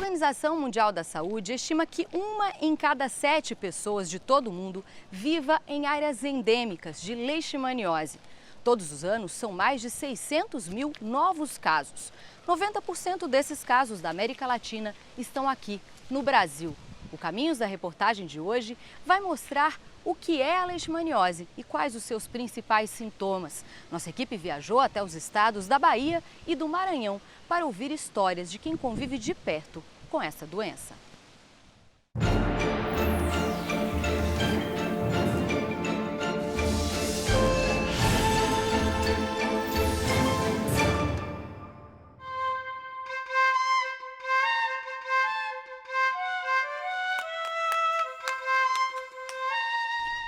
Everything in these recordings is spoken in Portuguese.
Organização Mundial da Saúde estima que 1 em cada 7 pessoas de todo o mundo viva em áreas endêmicas de leishmaniose. Todos os anos são mais de 600 mil novos casos. 90% desses casos da América Latina estão aqui, no Brasil. O Caminhos da reportagem de hoje vai mostrar o que é a leishmaniose e quais os seus principais sintomas. Nossa equipe viajou até os estados da Bahia e do Maranhão para ouvir histórias de quem convive de perto com essa doença.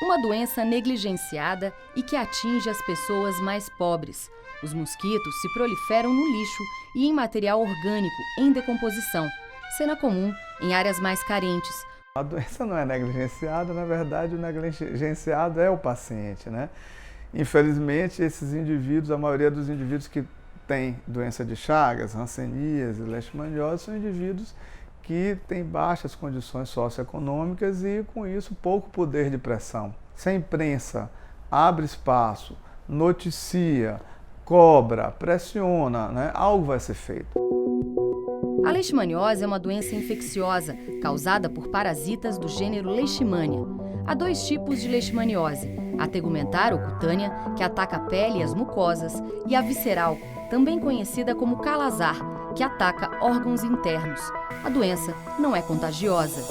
Uma doença negligenciada e que atinge as pessoas mais pobres. Os mosquitos se proliferam no lixo e em material orgânico em decomposição, cena comum em áreas mais carentes. A doença não é negligenciada, na verdade o negligenciado é o paciente, né? Infelizmente esses indivíduos, a maioria dos indivíduos que têm doença de Chagas, hanseníase, leishmaniose, são indivíduos que têm baixas condições socioeconômicas e, com isso, pouco poder de pressão. Se a imprensa abre espaço, noticia, cobra, pressiona, né, algo vai ser feito. A leishmaniose é uma doença infecciosa causada por parasitas do gênero Leishmania. Há 2 tipos de leishmaniose: a tegumentar ou cutânea, que ataca a pele e as mucosas, e a visceral, também conhecida como calazar, que ataca órgãos internos. A doença não é contagiosa.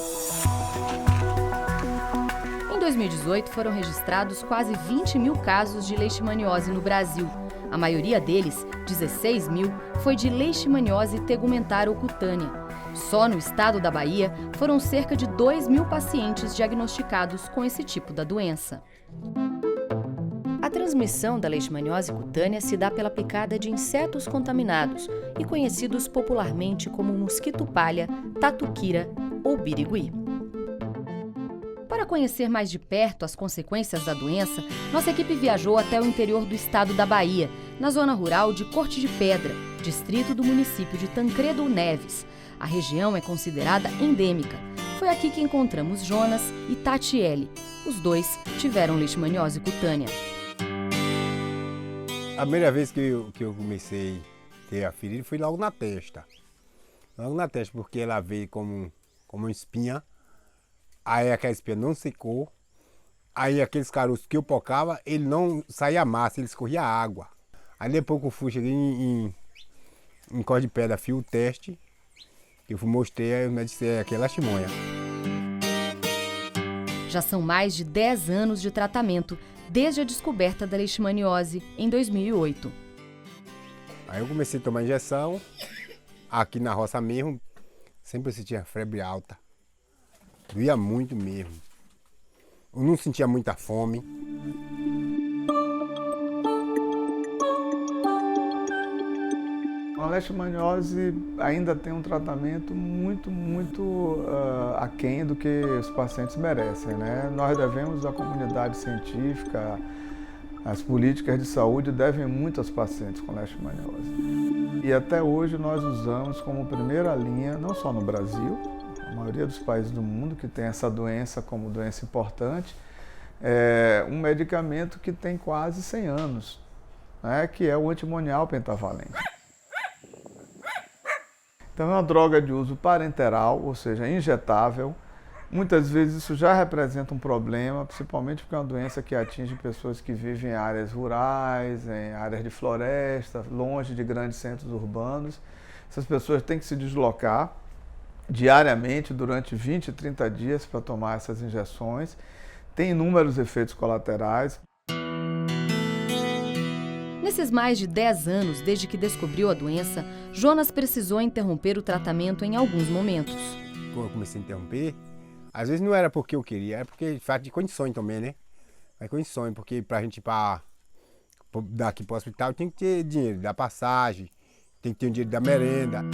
Em 2018, foram registrados quase 20 mil casos de leishmaniose no Brasil. A maioria deles, 16 mil, foi de leishmaniose tegumentar ou cutânea. Só no estado da Bahia, foram cerca de 2 mil pacientes diagnosticados com esse tipo da doença. A transmissão da leishmaniose cutânea se dá pela picada de insetos contaminados e conhecidos popularmente como mosquito palha, tatuquira ou birigui. Para conhecer mais de perto as consequências da doença, nossa equipe viajou até o interior do estado da Bahia, na zona rural de Corte de Pedra, distrito do município de Tancredo Neves. A região é considerada endêmica. Foi aqui que encontramos Jonas e Tatiele. Os dois tiveram leishmaniose cutânea. A primeira vez que eu comecei a ter a ferida foi logo na testa. Logo na testa, porque ela veio como uma espinha. Aí aquela espinha não secou. Aí aqueles caroços que eu pocava, ele não saía massa, ele escorria água. Aí depois que eu cheguei em Corte de Pedra, fiz o teste. Eu mostrei, aí o médico disse que é leishmania. Já são mais de 10 anos de tratamento, desde a descoberta da leishmaniose em 2008. Aí eu comecei a tomar injeção, aqui na roça mesmo, sempre sentia febre alta. Doía muito mesmo. Eu não sentia muita fome. A leishmaniose ainda tem um tratamento muito aquém do que os pacientes merecem, né? Nós devemos, a comunidade científica, as políticas de saúde devem muito aos pacientes com leishmaniose. E até hoje nós usamos como primeira linha, não só no Brasil, a maioria dos países do mundo que tem essa doença como doença importante, um medicamento que tem quase 100 anos, né? Que é o antimonial pentavalente. Então é uma droga de uso parenteral, ou seja, injetável. Muitas vezes isso já representa um problema, principalmente porque é uma doença que atinge pessoas que vivem em áreas rurais, em áreas de floresta, longe de grandes centros urbanos. Essas pessoas têm que se deslocar diariamente durante 20, 30 dias para tomar essas injeções. Tem inúmeros efeitos colaterais. Nesses mais de 10 anos desde que descobriu a doença, Jonas precisou interromper o tratamento em alguns momentos. Quando eu comecei a interromper, às vezes não era porque eu queria, era porque falta de condições também, né? Mas condições, porque pra gente ir daqui para o hospital tem que ter dinheiro da passagem, tem que ter o dinheiro da merenda.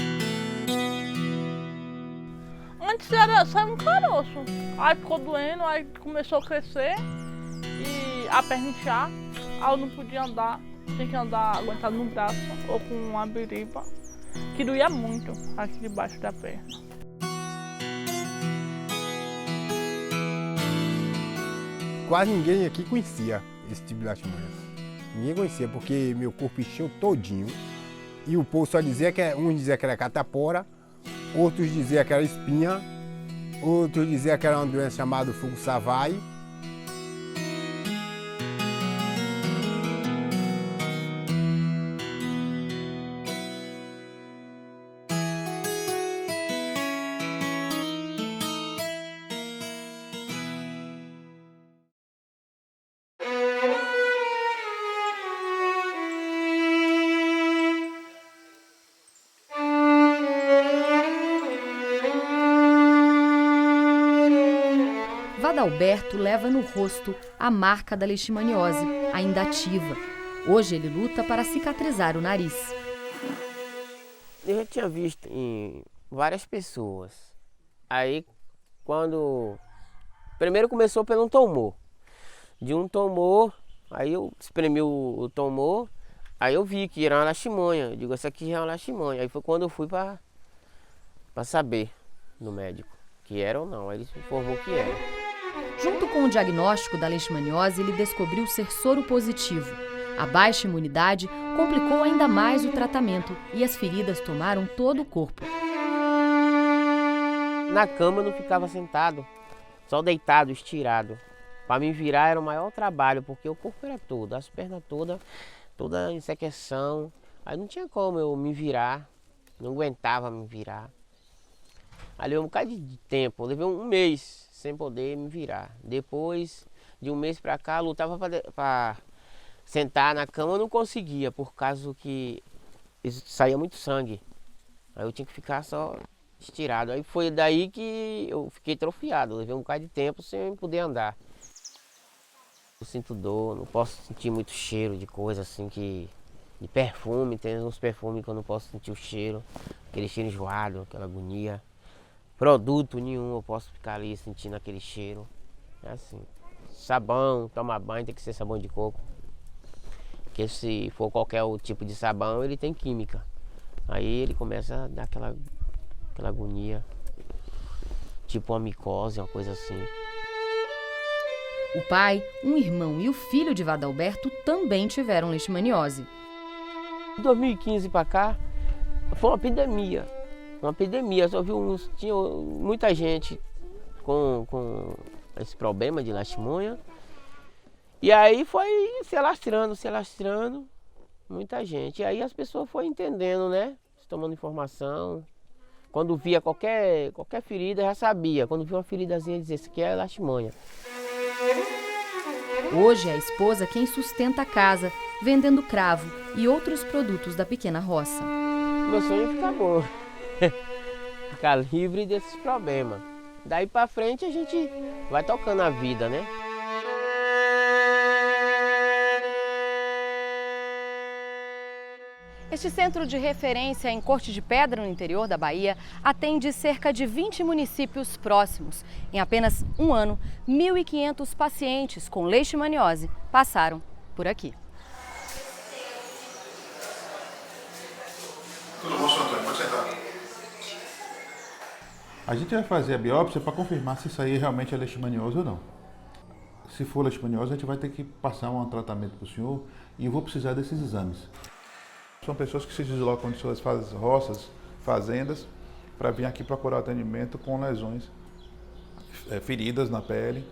Antes era só um caroço, aí ficou doendo, aí começou a crescer e a perna inchar, aí eu não podia andar. Tinha que andar aguentado no braço ou com uma biriba, que doía muito aqui debaixo da perna. quase ninguém aqui conhecia esse tipo de leishmaniose. Ninguém conhecia, porque meu corpo encheu todinho. E o povo só dizia uns diziam que era catapora, outros diziam que era espinha, outros diziam que era uma doença chamada fungo savai. Vadalberto leva no rosto a marca da leishmaniose, ainda ativa. Hoje ele luta para cicatrizar o nariz. Eu já tinha visto em várias pessoas. Aí quando... Primeiro começou pelo um tumor. De um tumor, aí eu espremi o tumor, aí eu vi que era uma leishmania. Eu digo, essa aqui já é uma leishmania. Aí foi quando eu fui para saber do médico que era ou não. Aí ele informou que era. Junto com o diagnóstico da leishmaniose, ele descobriu ser soro positivo. A baixa imunidade complicou ainda mais o tratamento e as feridas tomaram todo o corpo. Na cama eu não ficava sentado, só deitado, estirado. Para me virar era o maior trabalho, porque o corpo era todo, as pernas toda em secreção. Aí não tinha como eu me virar, não aguentava me virar. Aí levei um bocado de tempo, levei um mês sem poder me virar. Depois de um mês para cá, lutava para sentar na cama, eu não conseguia, por causa que saía muito sangue. Aí eu tinha que ficar só estirado. Aí foi daí que eu fiquei atrofiado, levei um bocado de tempo sem poder andar. Eu sinto dor, não posso sentir muito cheiro de coisa assim de perfume, tem uns perfumes que eu não posso sentir o cheiro, aquele cheiro enjoado, aquela agonia. Produto nenhum eu posso ficar ali sentindo aquele cheiro. É assim. Sabão, tomar banho tem que ser sabão de coco. Porque se for qualquer tipo de sabão, ele tem química. Aí ele começa a dar aquela agonia. Tipo uma micose, uma coisa assim. O pai, um irmão e o filho de Vadalberto também tiveram leishmaniose. De 2015 para cá, foi uma epidemia. Uma epidemia, só tinha muita gente com esse problema de leishmania. E aí foi se alastrando, muita gente. E aí as pessoas foram entendendo, né? Tomando informação. Quando via qualquer ferida, já sabia. Quando via uma feridazinha, dizia, isso aqui é leishmania. Hoje é a esposa quem sustenta a casa, vendendo cravo e outros produtos da pequena roça. Meu sonho é ficar bom. Ficar livre desses problemas. Daí pra frente a gente vai tocando a vida, né? Este centro de referência em Corte de Pedra, no interior da Bahia, atende cerca de 20 municípios próximos. Em apenas um ano, 1.500 pacientes com leishmaniose passaram por aqui. Tudo bom, senhor Antônio? Pode sentar. A gente vai fazer a biópsia para confirmar se isso aí realmente é leishmaniose ou não. Se for leishmaniose, a gente vai ter que passar um tratamento para o senhor e eu vou precisar desses exames. São pessoas que se deslocam de suas roças, fazendas, para vir aqui procurar atendimento com lesões, feridas na pele,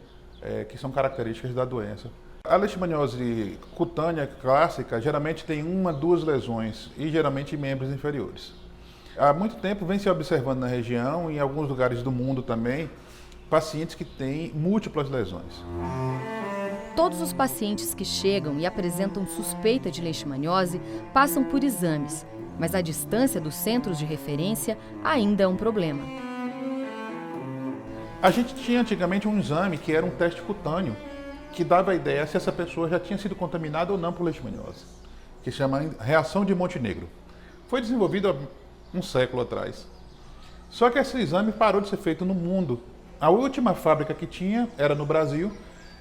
que são características da doença. A leishmaniose cutânea clássica geralmente tem uma, duas lesões e geralmente em membros inferiores. Há muito tempo vem se observando na região e em alguns lugares do mundo também pacientes que têm múltiplas lesões. Todos os pacientes que chegam e apresentam suspeita de leishmaniose passam por exames, mas a distância dos centros de referência ainda é um problema. A gente tinha antigamente um exame que era um teste cutâneo, que dava a ideia se essa pessoa já tinha sido contaminada ou não por leishmaniose, que se chama reação de Montenegro. Foi desenvolvido há um século atrás. Só que esse exame parou de ser feito no mundo. A última fábrica que tinha era no Brasil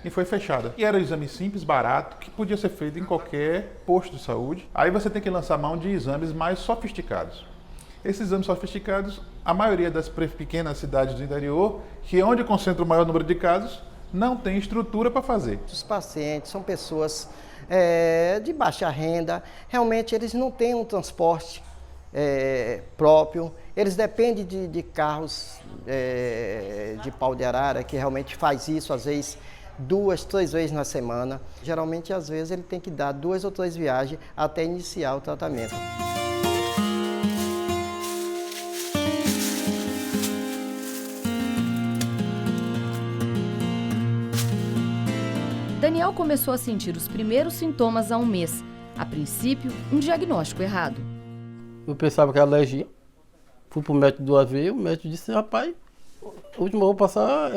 e foi fechada. E era um exame simples, barato, que podia ser feito em qualquer posto de saúde. Aí você tem que lançar mão de exames mais sofisticados. Esses exames sofisticados, a maioria das pequenas cidades do interior, que é onde concentra o maior número de casos, não tem estrutura para fazer. Os pacientes são pessoas de baixa renda, realmente eles não têm um transporte próprio, eles dependem de carros de pau de arara, que realmente faz isso, às vezes, 2, 3 vezes na semana. Geralmente, às vezes, ele tem que dar 2 ou 3 viagens até iniciar o tratamento. Daniel começou a sentir os primeiros sintomas há um mês. A princípio, um diagnóstico errado. Eu pensava que era alergia. Fui pro médico 2 vezes, o médico disse, rapaz, último eu vou passar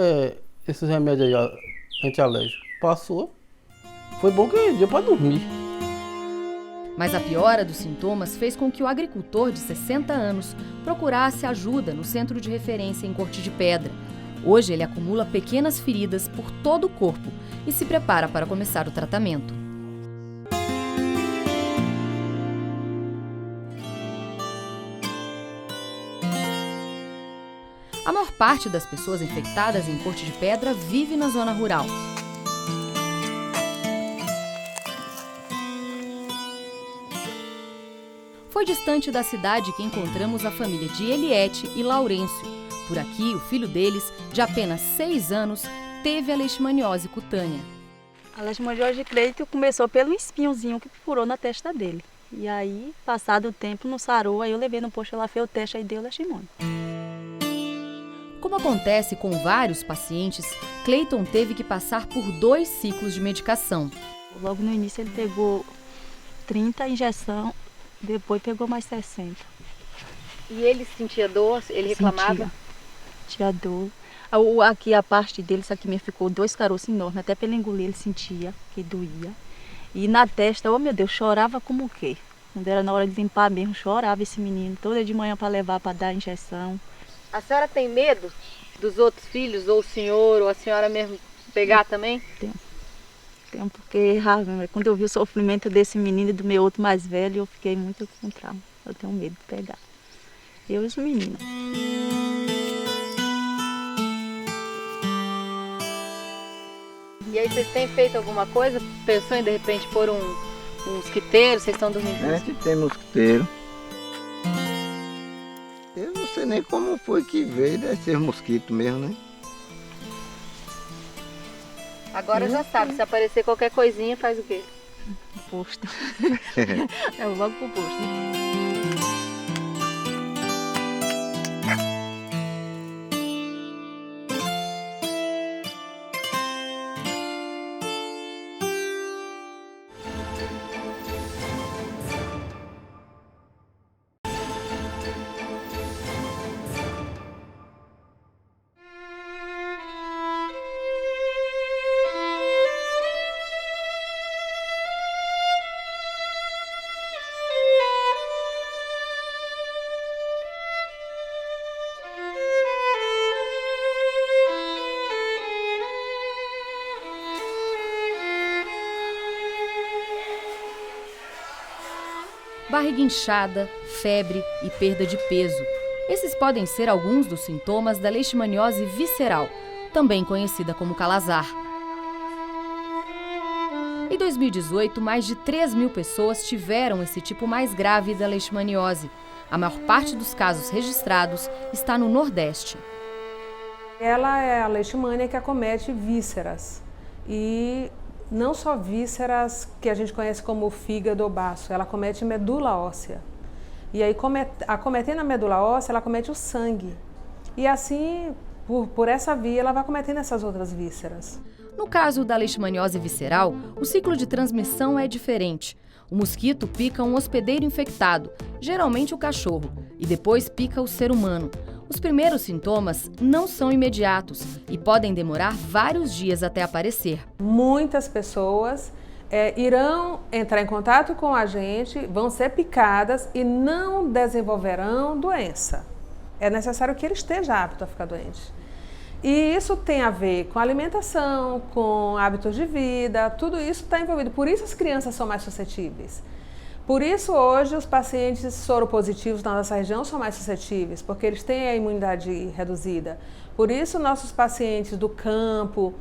esses remédios aí, antialérgicos. Passou. Foi bom que deu para dormir. Mas a piora dos sintomas fez com que o agricultor de 60 anos procurasse ajuda no centro de referência em Corte de Pedra. Hoje ele acumula pequenas feridas por todo o corpo e se prepara para começar o tratamento. A maior parte das pessoas infectadas em Corte de Pedra vive na zona rural. Foi distante da cidade que encontramos a família de Eliette e Laurêncio. Por aqui, o filho deles, de apenas 6 anos, teve a leishmaniose cutânea. A leishmaniose de Cleito começou pelo espinhozinho que furou na testa dele. E aí, passado o tempo, não sarou, aí eu levei no posto, ela fez o teste e deu leishmaniose. Como acontece com vários pacientes, Cleiton teve que passar por 2 ciclos de medicação. Logo no início ele pegou 30 injeções, depois pegou mais 60. E ele sentia dor? Ele reclamava? Tinha dor. Aqui a parte dele, isso aqui me ficou 2 caroços enormes, até para ele engolir ele sentia que doía. E na testa, oh meu Deus, chorava como o quê? Quando era na hora de limpar mesmo, chorava esse menino, toda de manhã para levar para dar injeção. A senhora tem medo dos outros filhos, ou o senhor, ou a senhora mesmo pegar também? Tenho porque quando eu vi o sofrimento desse menino e do meu outro mais velho, eu fiquei muito com trauma. Eu tenho medo de pegar. Eu e os meninos. E aí vocês têm feito alguma coisa? Pensou em de repente pôr um mosquiteiro? Vocês estão dormindo? A gente tem mosquiteiro. Eu não sei nem como foi que veio, deve ser mosquito mesmo, né? Agora já sabe, se aparecer qualquer coisinha, faz o quê? Posto. Eu logo pro posto. Barriga inchada, febre e perda de peso. Esses podem ser alguns dos sintomas da leishmaniose visceral, também conhecida como calazar. Em 2018, mais de 3.000 pessoas tiveram esse tipo mais grave da leishmaniose. A maior parte dos casos registrados está no Nordeste. Ela é a leishmania que acomete vísceras. E não só vísceras que a gente conhece como fígado ou baço, ela acomete medula óssea. E aí, acometendo a medula óssea, ela acomete o sangue. E assim, por essa via, ela vai acometendo essas outras vísceras. No caso da leishmaniose visceral, o ciclo de transmissão é diferente. O mosquito pica um hospedeiro infectado, geralmente o cachorro, e depois pica o ser humano. Os primeiros sintomas não são imediatos e podem demorar vários dias até aparecer. Muitas pessoas irão entrar em contato com a gente, vão ser picadas e não desenvolverão doença. É necessário que ele esteja apto a ficar doente. E isso tem a ver com alimentação, com hábitos de vida, tudo isso está envolvido. Por isso as crianças são mais suscetíveis. Por isso hoje os pacientes soropositivos na nossa região são mais suscetíveis, porque eles têm a imunidade reduzida. Por isso nossos pacientes do campo,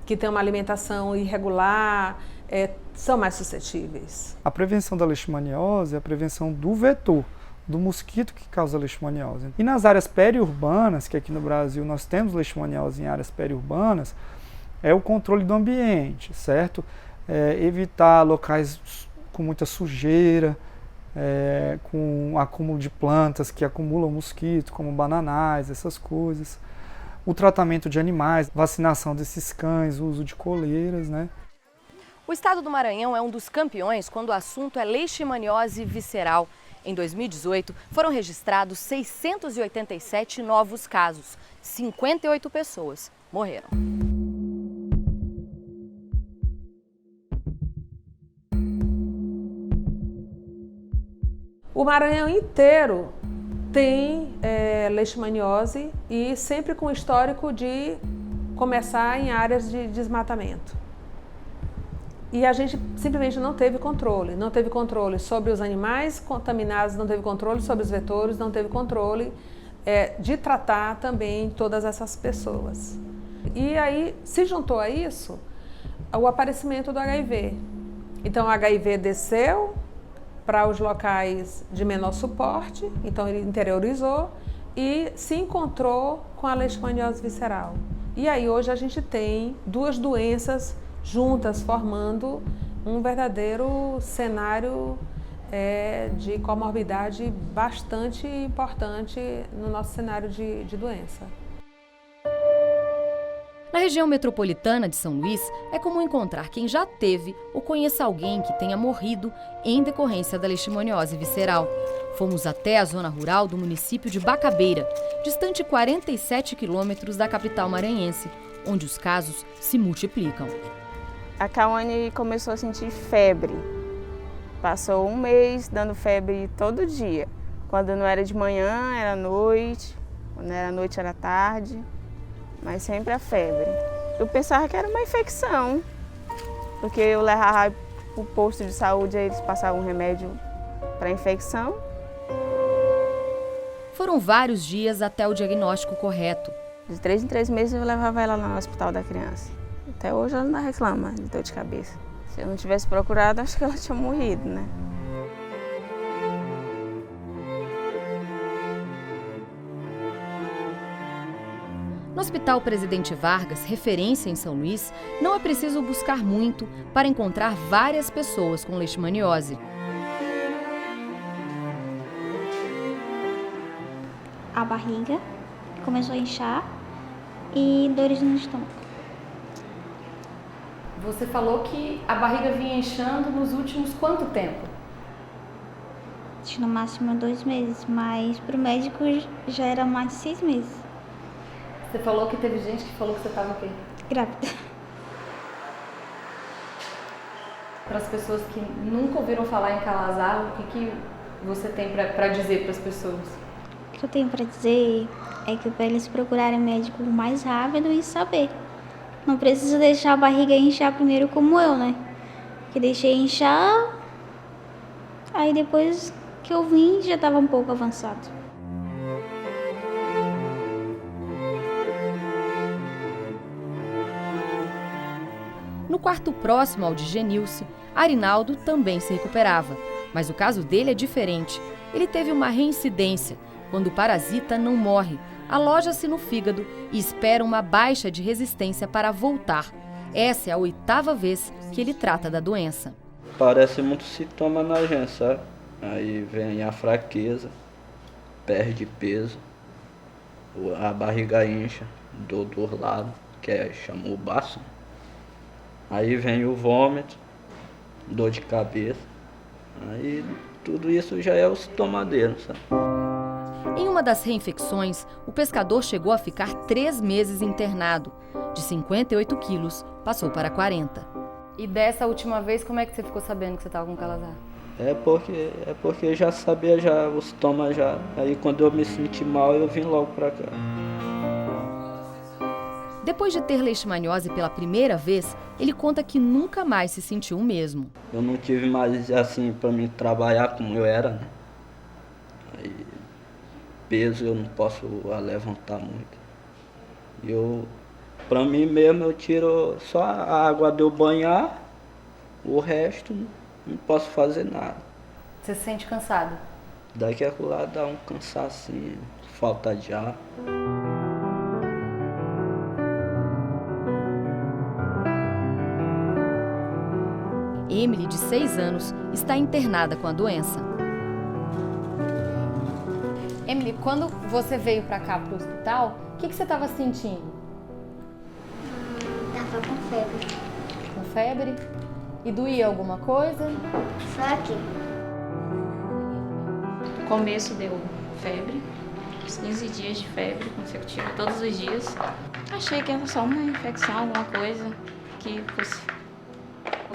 que têm uma alimentação irregular, são mais suscetíveis. A prevenção da leishmaniose é a prevenção do vetor, do mosquito que causa leishmaniose. E nas áreas periurbanas, que aqui no Brasil nós temos leishmaniose em áreas periurbanas, é o controle do ambiente, certo? Evitar locais com muita sujeira, com acúmulo de plantas que acumulam mosquito, como bananais, essas coisas. O tratamento de animais, vacinação desses cães, o uso de coleiras, né? O estado do Maranhão é um dos campeões quando o assunto é leishmaniose visceral. Em 2018, foram registrados 687 novos casos. 58 pessoas morreram. O Maranhão inteiro tem leishmaniose e sempre com histórico de começar em áreas de desmatamento. E a gente simplesmente não teve controle sobre os animais contaminados, não teve controle sobre os vetores, não teve controle de tratar também todas essas pessoas. E aí se juntou a isso o aparecimento do HIV. Então o HIV desceu para os locais de menor suporte, então ele interiorizou e se encontrou com a leishmaniose visceral. E aí hoje a gente tem duas doenças juntas, formando um verdadeiro cenário de comorbidade bastante importante no nosso cenário de doença. Na região metropolitana de São Luís, é comum encontrar quem já teve ou conheça alguém que tenha morrido em decorrência da leishmaniose visceral. Fomos até a zona rural do município de Bacabeira, distante 47 quilômetros da capital maranhense, onde os casos se multiplicam. A Cauane começou a sentir febre. Passou um mês dando febre todo dia. Quando não era de manhã, era noite. Quando era noite, era tarde. Mas sempre a febre. Eu pensava que era uma infecção, porque eu levava para o posto de saúde e eles passavam um remédio para infecção. Foram vários dias até o diagnóstico correto. De 3 em 3 meses eu levava ela lá no hospital da criança. Até hoje ela não reclama de dor de cabeça. Se eu não tivesse procurado, acho que ela tinha morrido, né? No Hospital Presidente Vargas, referência em São Luís, não é preciso buscar muito para encontrar várias pessoas com leishmaniose. A barriga começou a inchar e dores no estômago. Você falou que a barriga vinha inchando nos últimos quanto tempo? No máximo 2 meses, mas para o médico já era mais de 6 meses. Você falou que teve gente que falou que você estava o quê? Grávida. Para as pessoas que nunca ouviram falar em Calazar, o que você tem para dizer para as pessoas? O que eu tenho para dizer é que para eles procurarem médico o mais rápido e saber. Não precisa deixar a barriga inchar primeiro como eu, né? Que deixei inchar, aí depois que eu vim já estava um pouco avançado. No quarto próximo ao de Genilce, Arinaldo também se recuperava. Mas o caso dele é diferente. Ele teve uma reincidência. Quando o parasita não morre, aloja-se no fígado e espera uma baixa de resistência para voltar. Essa é a 8ª vez que ele trata da doença. Parece muito sintoma na gente, sabe? Aí vem a fraqueza, perde peso, a barriga incha, dor do lado, que chama o baço. Aí vem o vômito, dor de cabeça. Aí tudo isso já é o sintoma dele, sabe? Em uma das reinfecções, o pescador chegou a ficar 3 meses internado. De 58 quilos, passou para 40. E dessa última vez, como é que você ficou sabendo que você estava com Calazar? É porque eu já sabia já o sintoma já. Aí quando eu me senti mal, eu vim logo para cá. Depois de ter leishmaniose pela primeira vez, ele conta que nunca mais se sentiu o mesmo. Eu não tive mais assim para mim trabalhar como eu era, né? Aí, peso eu não posso levantar muito. Pra mim mesmo eu tiro só a água de eu banhar, o resto não posso fazer nada. Você se sente cansado? Daqui a lá dá um cansacinho, falta de ar. Emily, de 6 anos, está internada com a doença. Emily, quando você veio para cá, para o hospital, o que você estava sentindo? Tava com febre. Com febre? E doía alguma coisa? Só aqui. No começo deu febre, 15 dias de febre consecutiva todos os dias. Achei que era só uma infecção, alguma coisa que fosse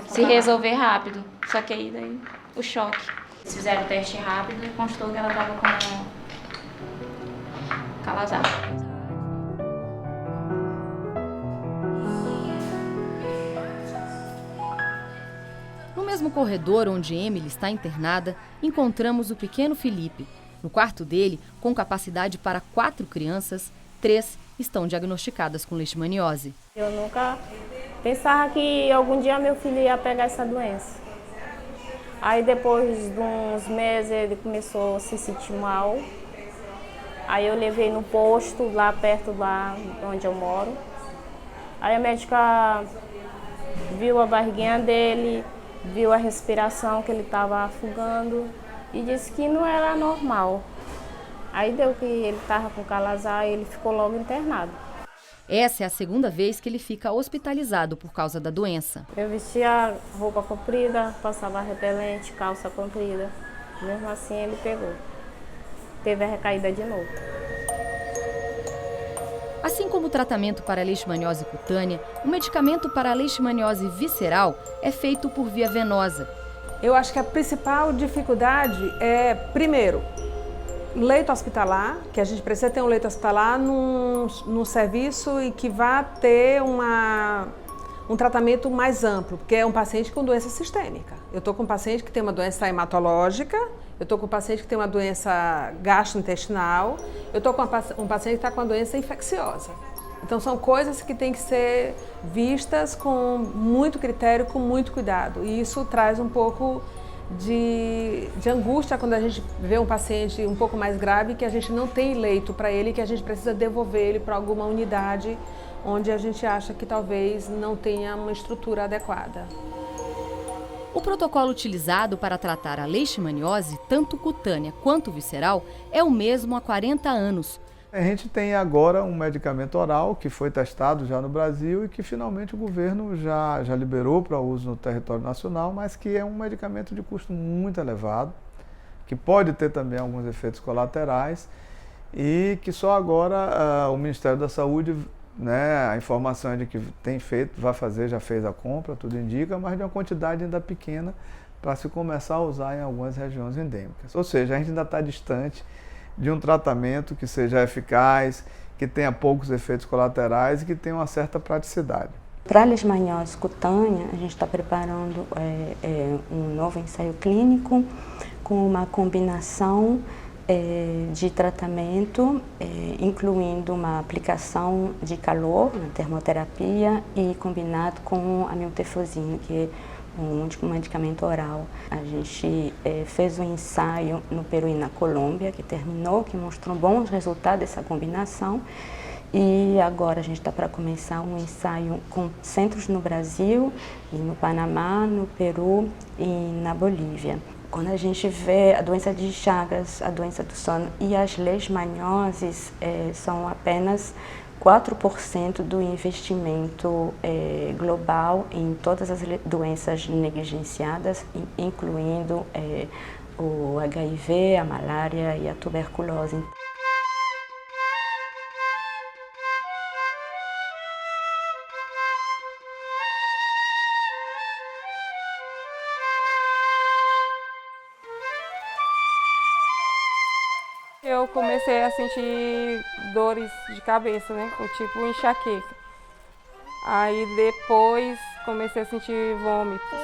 se resolver rápido. Só que aí daí o choque. Eles fizeram o teste rápido e constou que ela estava com calazar. No mesmo corredor onde Emily está internada, encontramos o pequeno Felipe. No quarto dele, com capacidade para 4 crianças, 3 estão diagnosticadas com leishmaniose. Eu nunca pensava que algum dia meu filho ia pegar essa doença. Aí depois de uns meses ele começou a se sentir mal. Aí eu levei no posto, lá perto lá onde eu moro. Aí a médica viu a barriguinha dele, viu a respiração que ele estava afogando e disse que não era normal. Aí deu que ele estava com calazar e ele ficou logo internado. Essa é a segunda vez que ele fica hospitalizado por causa da doença. Eu vestia roupa comprida, passava repelente, calça comprida. Mesmo assim ele pegou. Teve a recaída de novo. Assim como o tratamento para a leishmaniose cutânea, o medicamento para a leishmaniose visceral é feito por via venosa. Eu acho que a principal dificuldade é, primeiro, leito hospitalar, que a gente precisa ter um leito hospitalar num serviço e que vá ter um tratamento mais amplo, porque é um paciente com doença sistêmica. Eu estou com um paciente que tem uma doença hematológica, eu estou com um paciente que tem uma doença gastrointestinal, eu estou com um paciente que está com uma doença infecciosa. Então são coisas que têm que ser vistas com muito critério, com muito cuidado. E isso traz um pouco de angústia quando a gente vê um paciente um pouco mais grave, que a gente não tem leito para ele, que a gente precisa devolver ele para alguma unidade onde a gente acha que talvez não tenha uma estrutura adequada. O protocolo utilizado para tratar a leishmaniose, tanto cutânea quanto visceral, é o mesmo há 40 anos. A gente tem agora um medicamento oral que foi testado já no Brasil e que finalmente o governo já liberou para uso no território nacional, mas que é um medicamento de custo muito elevado, que pode ter também alguns efeitos colaterais e que só agora o Ministério da Saúde, né, a informação é de que tem feito, já fez a compra, tudo indica, mas de uma quantidade ainda pequena para se começar a usar em algumas regiões endêmicas. Ou seja, a gente ainda está distante de um tratamento que seja eficaz, que tenha poucos efeitos colaterais e que tenha uma certa praticidade. Para a leishmaniose cutânea, a gente está preparando um novo ensaio clínico com uma combinação de tratamento, incluindo uma aplicação de calor na termoterapia e combinado com a miltefosina, que é um medicamento oral. A gente fez um ensaio no Peru e na Colômbia, que terminou, que mostrou bons resultados dessa combinação. E agora a gente está para começar um ensaio com centros no Brasil, e no Panamá, no Peru e na Bolívia. Quando a gente vê a doença de Chagas, a doença do sono e as leishmanioses, são apenas 4% do investimento global em todas as doenças negligenciadas, incluindo o HIV, a malária e a tuberculose. Eu comecei a sentir dores de cabeça, né, com tipo enxaqueca. Aí depois comecei a sentir vômitos.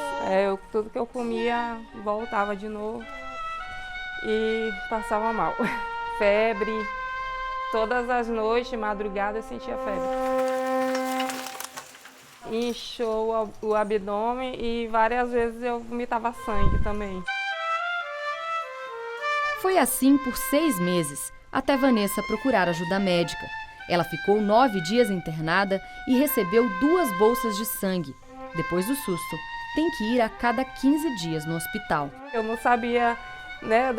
Tudo que eu comia voltava de novo e passava mal. Febre, todas as noites, madrugada eu sentia febre. inchou o abdômen e várias vezes eu vomitava sangue também. Foi assim por 6 meses, até Vanessa procurar ajuda médica. Ela ficou 9 dias internada e recebeu 2 bolsas de sangue. Depois do susto, tem que ir a cada 15 dias no hospital. Eu não sabia, né,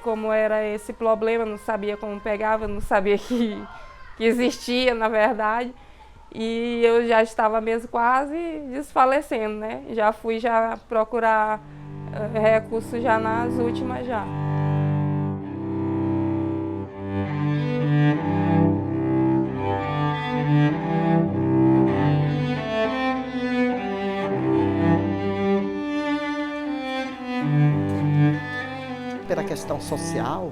como era esse problema, não sabia como pegava, não sabia que existia, na verdade. E eu já estava mesmo quase desfalecendo, né? Já fui procurar recurso já nas últimas já. Pela questão social,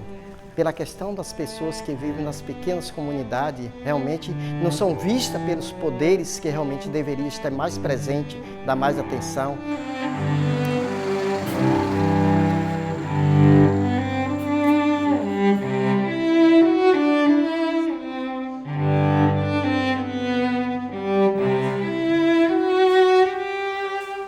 pela questão das pessoas que vivem nas pequenas comunidades, realmente não são vistas pelos poderes que realmente deveriam estar mais presentes, dar mais atenção.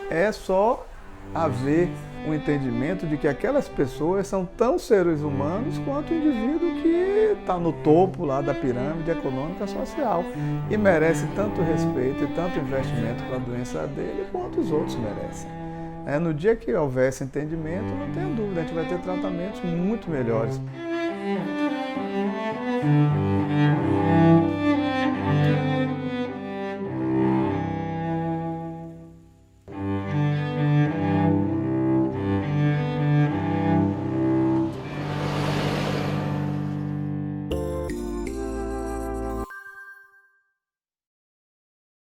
É só haver um entendimento de que aquelas pessoas são tão seres humanos quanto o indivíduo que está no topo lá da pirâmide econômica social e merece tanto respeito e tanto investimento para a doença dele quanto os outros merecem. No dia que houver esse entendimento, não tenha dúvida, a gente vai ter tratamentos muito melhores.